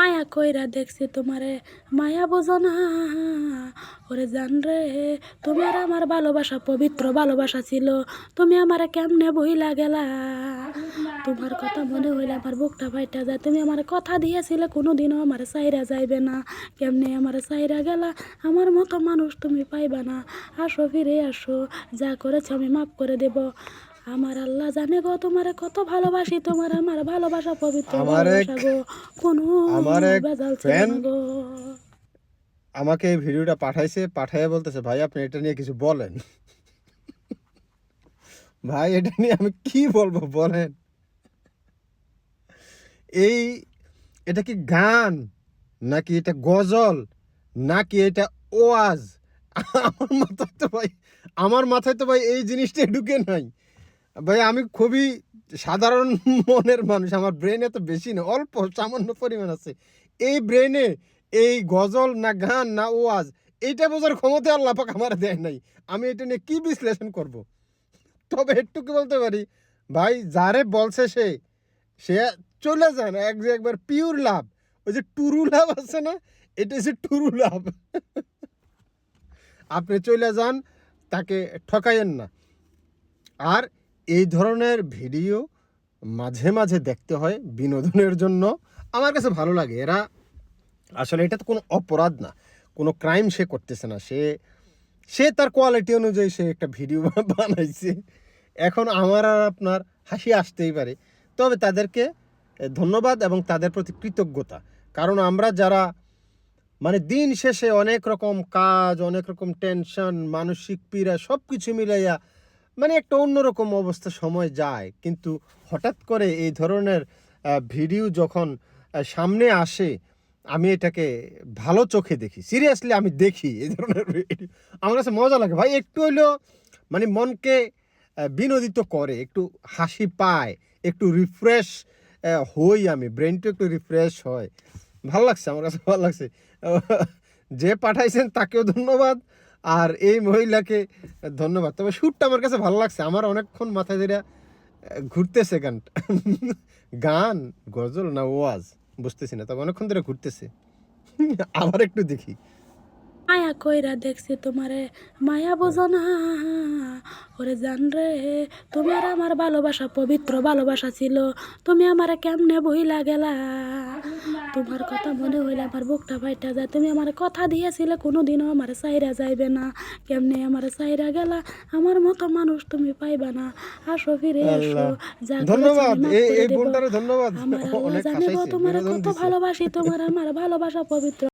মায়া কইরা দেখছি তোমারে, মায়া বোঝো না ওরে জান রে। তুমি আর আমার ভালোবাসা পবিত্র ভালোবাসা ছিল, তুমি আমারে কেমনে বইলা গেলা। তোমার কথা মনে হইলে আমার বুকটা ফাইটা যায়। তুমি আমার কথা দিয়েছিলে কোনোদিনও আমার সাইরা যাইবে না, কেমনে আমার সাইরা গেলা। আমার মতো মানুষ তুমি পাইবা না, আসো ফিরে আসো, যা করেছো আমি মাফ করে দেব। আমার আল্লাহ জানে গো তোমারে কত ভালোবাসি, তোমার আমার ভালোবাসা পবিত্র ভালোবাসা গো, কোনো আমার এক বেজাল ছিল ফ্রেন্ড না গো। আমাকে এই ভিডিওটা পাঠাইয়া বলতেছে, ভাই আপনি এটা নিয়ে কিছু বলেন। ভাই এটা নিয়ে আমি কি বলবো বলেন? এটা কি গান, নাকি এটা গজল, নাকি এটা ওয়াজ? আমার মাথায় তো ভাই এই জিনিসটা ঢুকে নাই। ভাই আমি খুবই সাধারণ মনের মানুষ, আমার ব্রেন এত বেশি না, অল্প সামান্য পরিমাণ আছে। এই ব্রেনে এই গজল না গান না ওয়াজ, এইটা বোঝার ক্ষমতা আল্লাহ পাক আমার দেয় নাই। আমি এটা নিয়ে কি বিশ্লেষণ করব? তবে একটুকু বলতে পারি, ভাই যারে বলছে সে চলে যায় না, একবার পিওর লাভ। ওই যে টুরু লাভ আছে না, এটা হচ্ছে টুরু লাভ। আপনি চলে যান, তাকে ঠকাইয়েন না। আর এই ধরনের ভিডিও মাঝে মাঝে দেখতে হয় বিনোদনের জন্য, আমার কাছে ভালো লাগে। এরা আসলে এটা তো কোনো অপরাধ না, কোনো ক্রাইম সে করতেছে না, সে তার কোয়ালিটি অনুযায়ী সে একটা ভিডিও বানাইছে। এখন আমার আর আপনার হাসি আসতেই পারে, তবে তাদেরকে ধন্যবাদ এবং তাদের প্রতি কৃতজ্ঞতা। কারণ আমরা যারা মানে দিন শেষে অনেক রকম কাজ, অনেক রকম টেনশন, মানসিক পীড়া সব কিছু মিলাইয়া মানে একটা অন্যরকম অবস্থা সময় যায়, কিন্তু হঠাৎ করে এই ধরনের ভিডিও যখন সামনে আসে, আমি এটাকে ভালো চোখে দেখি। সিরিয়াসলি আমি দেখি এই ধরনের ভিডিও, আমার কাছে মজা লাগে ভাই। একটু হইলেও মানে মনকে বিনোদিত করে, একটু হাসি পায়, একটু রিফ্রেশ হই, আমি ব্রেনটা একটু রিফ্রেশ হয়। ভালো লাগছে, আমার কাছে ভালো লাগছে। যে পাঠাইছেন তাকেও ধন্যবাদ, আর এই মহিলাকে ধন্যবাদ। তবে শ্যুটটা আমার কাছে ভালো লাগছে, আমার অনেকক্ষণ মাথায় ধরে ঘুরতেছে গানটা। গান, গজল না ওয়াজ বুঝতেছি না, তবে অনেকক্ষণ ধরে ঘুরতেছে। আবার একটু দেখি। মায়া কইরা দেখছি তোমারে, মায়া বোঝো না ওরে জান রে। তুমি আর আমার ভালোবাসা পবিত্র ভালোবাসা ছিল, তুমি আমারে কেমনে বইলা গেলা। তোমার কথা মনে হইলে আমার বুকটা ফাইটা যায়। তুমি আমার কথা দিয়েছিলে কোনোদিনও আমার সাইরা যাইবে না, কেমনে আমার সাইরা গেলা। আমার মতো মানুষ তুমি পাইবা না, আসো ফিরে আসো, যা করেছো ধন্যবাদ, আমি মাফ করে এই দেব। বোনটারে ধন্যবাদ। আমার আল্লাহ অনেক জানে গো হাসাইছে, তোমারে বিনোদন কত দিছে। ভালোবাসি, তোমার আমার ভালোবাসা পবিত্র।